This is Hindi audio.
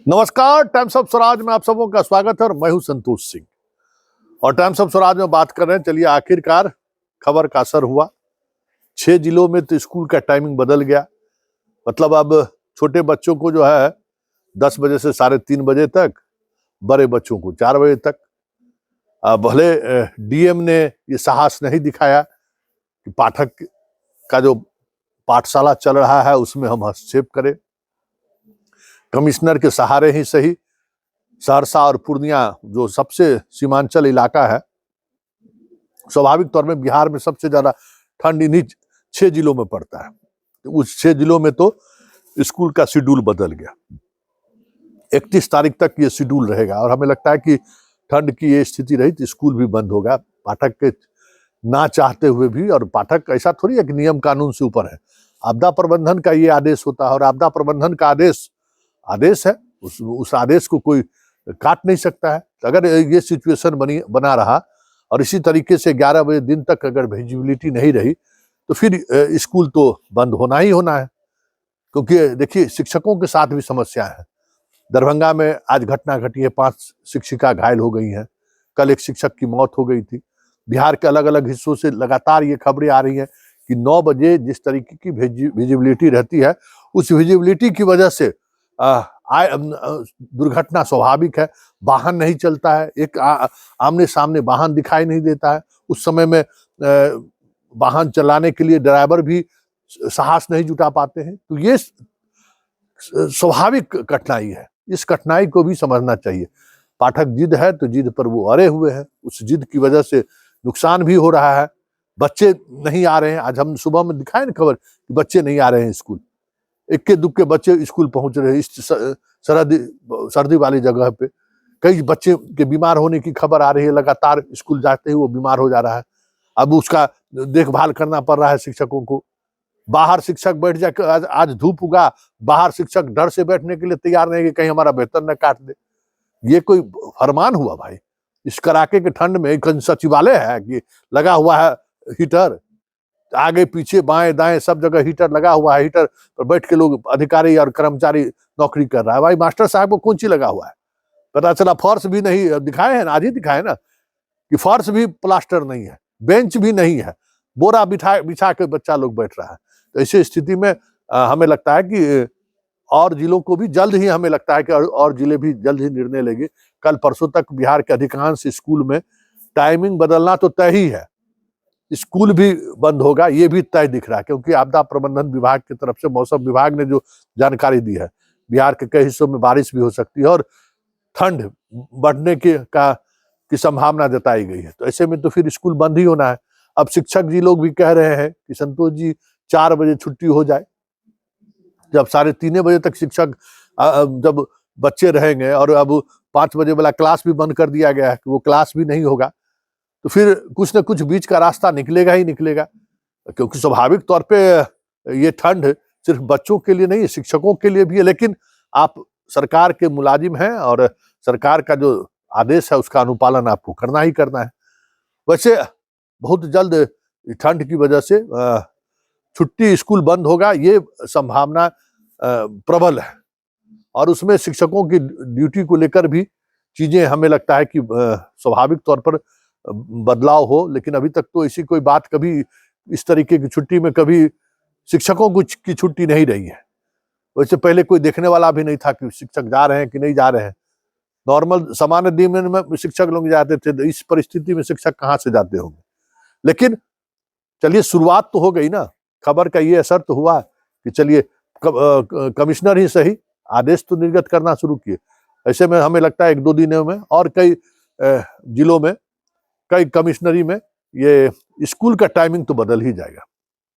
नमस्कार, टाइम्स ऑफ स्वराज में आप सबों का स्वागत है और मैं हूं संतोष सिंह। और टाइम्स ऑफ स्वराज में बात कर रहे हैं। चलिए, आखिरकार खबर का असर हुआ। 6 जिलों में तो स्कूल का टाइमिंग बदल गया। मतलब अब छोटे बच्चों को जो है 10 बजे से 3:30 बजे तक, बड़े बच्चों को 4 बजे तक। भले डीएम ने ये साहस नहीं दिखाया कि पाठक का जो पाठशाला चल रहा है उसमें हम हस्तक्षेप करें। कमिश्नर के सहारे ही सही सहरसा और पूर्णिया जो सबसे सीमांचल इलाका है, स्वाभाविक तौर में बिहार में सबसे ज्यादा ठंड इन्हीं 6 जिलों में पड़ता है। उस 6 जिलों में तो स्कूल का शेड्यूल बदल गया। 31 तारीख तक ये शेड्यूल रहेगा और हमें लगता है कि ठंड की ये स्थिति रही तो स्कूल भी बंद होगा, पाठक के ना चाहते हुए भी। और पाठक ऐसा थोड़ी है कि नियम कानून से ऊपर है। आपदा प्रबंधन का ये आदेश होता है और आपदा प्रबंधन का आदेश है। उस आदेश को कोई काट नहीं सकता है। तो अगर ये सिचुएशन बना रहा और इसी तरीके से 11 बजे दिन तक अगर विजिबिलिटी नहीं रही तो फिर स्कूल तो बंद होना ही होना है। क्योंकि देखिए, शिक्षकों के साथ भी समस्या है। दरभंगा में आज घटना घटी है, 5 शिक्षिका घायल हो गई हैं। कल एक शिक्षक की मौत हो गई थी। बिहार के अलग अलग हिस्सों से लगातार ये खबरें आ रही हैं कि 9 बजे जिस तरीके की विजिबिलिटी रहती है, उस विजिबिलिटी की वजह से दुर्घटना स्वाभाविक है। वाहन नहीं चलता है, एक आमने सामने वाहन दिखाई नहीं देता है। उस समय में वाहन चलाने के लिए ड्राइवर भी साहस नहीं जुटा पाते हैं। तो ये स्वाभाविक कठिनाई है। इस कठिनाई को भी समझना चाहिए। पाठक जिद है तो जिद पर वो अड़े हुए हैं। उस जिद की वजह से नुकसान भी हो रहा है। बच्चे नहीं आ रहे हैं। आज हम सुबह में दिखाए ना खबर कि बच्चे नहीं आ रहे हैं स्कूल। इक्के दुक्के बच्चे स्कूल पहुंच रहे हैं। इस सर्दी वाली जगह पे कई बच्चे के बीमार होने की खबर आ रही है। लगातार स्कूल जाते ही वो बीमार हो जा रहा है। अब उसका देखभाल करना पड़ रहा है शिक्षकों को। बाहर शिक्षक बैठ जाकर, आज धूप उगा, बाहर शिक्षक डर से बैठने के लिए तैयार नहीं कि कहीं हमारा वेतन न काट दे। ये कोई फरमान हुआ भाई? इस कड़ाके के ठंड में कहीं सचिवालय है कि लगा हुआ है हीटर? आगे पीछे बाएं दाएं सब जगह हीटर लगा हुआ है। हीटर पर बैठ के लोग, अधिकारी और कर्मचारी नौकरी कर रहा है। भाई, मास्टर साहब को कौन चीज लगा हुआ है? पता चला फर्श भी नहीं दिखाए हैं, आज ही दिखाए ना कि फर्श भी प्लास्टर नहीं है, बेंच भी नहीं है, बोरा बिछा के बच्चा लोग बैठ रहा है। तो ऐसी स्थिति में हमें लगता है कि और जिलों को भी जल्द ही, हमें लगता है कि और जिले भी जल्द ही निर्णय लेंगे। कल परसों तक बिहार के अधिकांश स्कूल में टाइमिंग बदलना तो तय ही है। स्कूल भी बंद होगा, ये भी तय दिख रहा है। क्योंकि आपदा प्रबंधन विभाग की तरफ से, मौसम विभाग ने जो जानकारी दी है, बिहार के कई हिस्सों में बारिश भी हो सकती है और ठंड बढ़ने की संभावना जताई गई है। तो ऐसे में तो फिर स्कूल बंद ही होना है। अब शिक्षक जी लोग भी कह रहे हैं कि संतोष जी 4 बजे छुट्टी हो जाए। जब 3:30 बजे तक शिक्षक जब बच्चे रहेंगे और अब 5 बजे वाला क्लास भी बंद कर दिया गया है कि वो क्लास भी नहीं होगा, तो फिर कुछ न कुछ बीच का रास्ता निकलेगा ही निकलेगा। क्योंकि स्वाभाविक तौर पे ये ठंड सिर्फ बच्चों के लिए नहीं है, शिक्षकों के लिए भी है। लेकिन आप सरकार के मुलाजिम हैं और सरकार का जो आदेश है उसका अनुपालन आपको करना ही करना है। वैसे बहुत जल्द ठंड की वजह से छुट्टी, स्कूल बंद होगा, ये संभावना प्रबल है। और उसमें शिक्षकों की ड्यूटी को लेकर भी चीजें, हमें लगता है कि स्वाभाविक तौर पर बदलाव हो। लेकिन अभी तक तो ऐसी कोई बात, कभी इस तरीके की छुट्टी में कभी शिक्षकों की छुट्टी नहीं रही है। वैसे पहले कोई देखने वाला भी नहीं था कि शिक्षक जा रहे हैं कि नहीं जा रहे हैं। नॉर्मल सामान्य दिन में शिक्षक लोग जाते थे, तो इस परिस्थिति में शिक्षक कहाँ से जाते होंगे। लेकिन चलिए, शुरुआत तो हो गई ना। खबर का ये असर तो हुआ कि चलिए कमिश्नर ही सही आदेश तो निर्गत करना शुरू किए। ऐसे में हमें लगता है 1-2 दिनों में और कई जिलों में, कई कमिश्नरी में ये स्कूल का टाइमिंग तो बदल ही जाएगा।